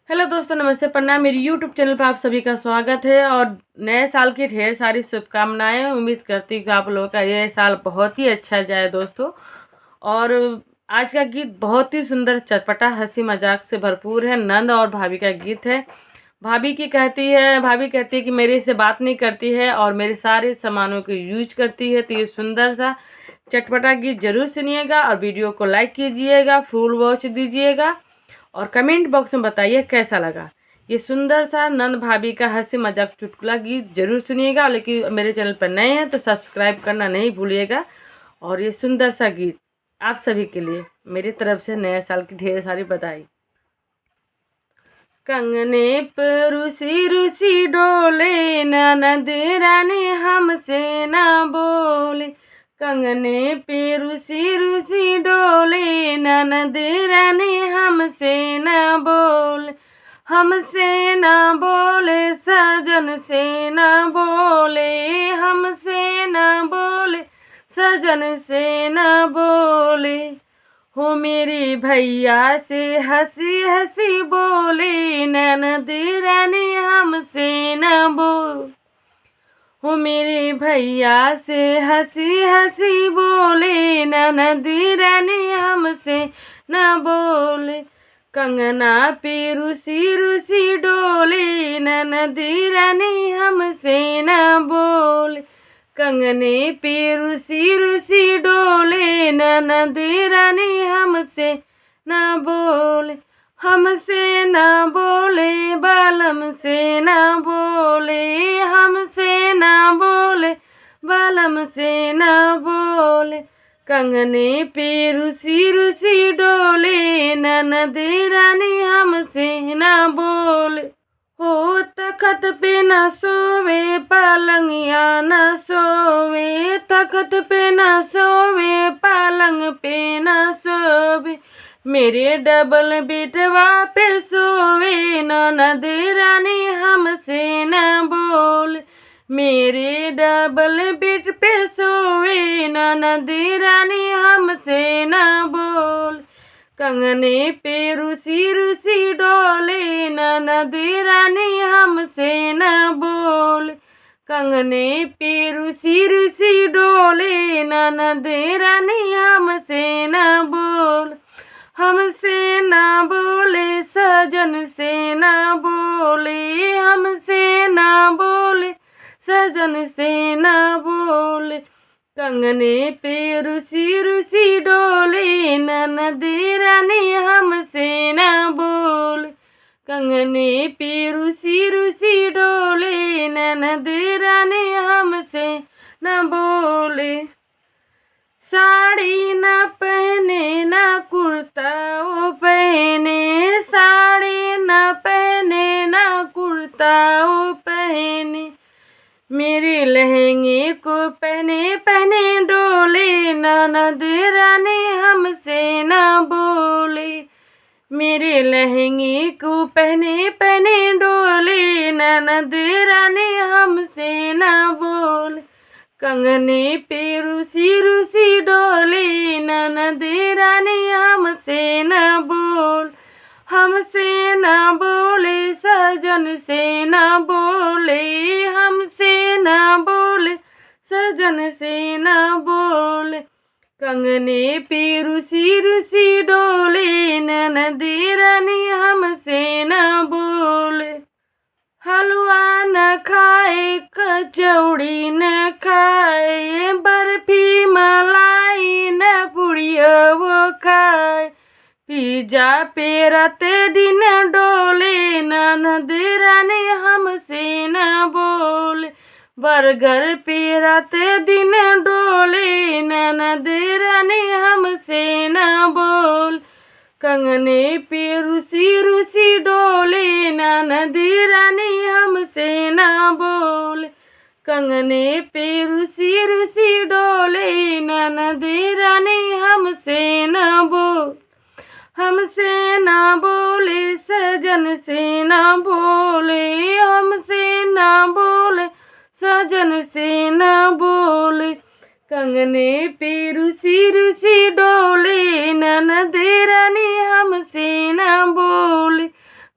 Hello दोस्तों, नमस्ते, प्रणाम। मेरी यूट्यूब चैनल पर आप सभी का स्वागत है और नए साल की ढेर सारी शुभकामनाएं। उम्मीद करती हूँ कि आप लोगों का ये साल बहुत ही अच्छा जाए दोस्तों। और आज का गीत बहुत ही सुंदर, चटपटा, हंसी मजाक से भरपूर है। नंद और भाभी का गीत है। भाभी कहती है कि मेरे से बात नहीं करती है और मेरे सारे सामानों को यूज करती है। तो ये सुंदर सा चटपटा गीत जरूर सुनिएगा और वीडियो को लाइक कीजिएगा, फुल वॉच दीजिएगा और कमेंट बॉक्स में बताइए कैसा लगा। ये सुंदर सा नंद भाभी का हंसी मजाक चुटकुला गीत जरूर सुनिएगा। लेकिन मेरे चैनल पर नए हैं तो सब्सक्राइब करना नहीं भूलिएगा। और ये सुंदर सा गीत आप सभी के लिए मेरी तरफ से नए साल की ढेर सारी बधाई। कंगने पे रूसी रूसी डोले, ननद रानी हमसे ना बोले। कंगने पे रूसी रूसी डोले, ननद रानी हमसे ना बोले। हमसे ना बोले, सजन से ना बोले। हमसे ना बोले, सजन से ना बोले। हो मेरे भैया से हंसी हंसी बोले, ननद रानी हमसे न बोल। हो मेरे भैया से हंसी हंसी बोले, ननद रानी हमसे न बोले। कंगना पे रूसी रूसी डोले, ननद रानी हमसे न बोले। कंगने पे रूसी रूसी डोले, ननद रानी हमसे न बोले। हमसे न बोले, बालम से न बोले। हमसे न बोले, बालम से न बोले। कंगने पे रूसी रूसी डोले, ननद रानी हमसे न बोले। हो तखत पे न सोवे, पलंगिया न सोवे। तखत पे न सोवे, पलंग पे न सोवे। मेरे डबल बिटवा पे सोवे, ननद रानी हमसे न बोल। मेरे डबल बिट पे सोवे, ननद रानी हमसे न बोल। कंगने पे रूसी रूसी डोले, ननद रानी हमसे न बोल। कंगने पे रूसी रूसी डोले, ननद रानी हमसे न बोल। हमसे ना बोले, सजन से ना बोले। हमसे ना बोले, सजन से ना बोले। कंगने पे रूसी रूसी डोले, ननद रानी हमसे ना बोले। कंगने पे रूसी रूसी डोले, ननद रानी हमसे न बोले। साड़ी न पहने न कुर्ता वो पहने। साड़ी न पहने न कुर्ता वो पहने। मेरे लहंगे को पहने पहने डोले, ननद रानी हमसे न बोले। मेरे लहंगे को पहने पहने डोले, ननद रानी हमसे न बोले। कंगने पे रूसी रूसी डोले, ननद रानी हमसे न बोल। हमसे न बोले, सजन से न बोले। हमसे न बोले, सजन से न बोले। कंगने पे रूसी रूसी डोले, ननद रानी हमसे न बोले। हलवा न खाए, कचौड़ी न खाए। बर्फी मलाई न पुड़िया वो खाए। पिज्जा पे रात दिन डोले, ननद रानी हमसे न बोले। बर्गर पे रात दिन डोले, ननद रानी हमसे न बोल। कंगने पे रूसी रूसी डोले, ननद रानी हमसे न बोले। कंगने पे रूसी रूसी डोले, ननद रानी हमसे न बोल। हमसे न बोले, सजन से न बोले। हमसे न बोले, सजन से न बोले। कंगने पे रूसी रूसी डोले, ननद रानी हमसे न बोले।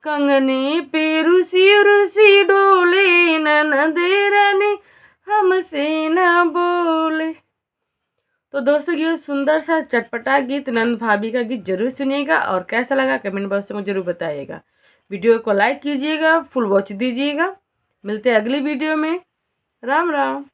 कंगनी पे रूसी रूसी डोले, ननद रानी हमसे न बोले। तो दोस्तों ये सुंदर सा चटपटा गीत नंद भाभी का गीत जरूर सुनिएगा और कैसा लगा कमेंट बॉक्स में जरूर बताइएगा। वीडियो को लाइक कीजिएगा, फुल वॉच दीजिएगा। मिलते हैं अगली वीडियो में। राम राम।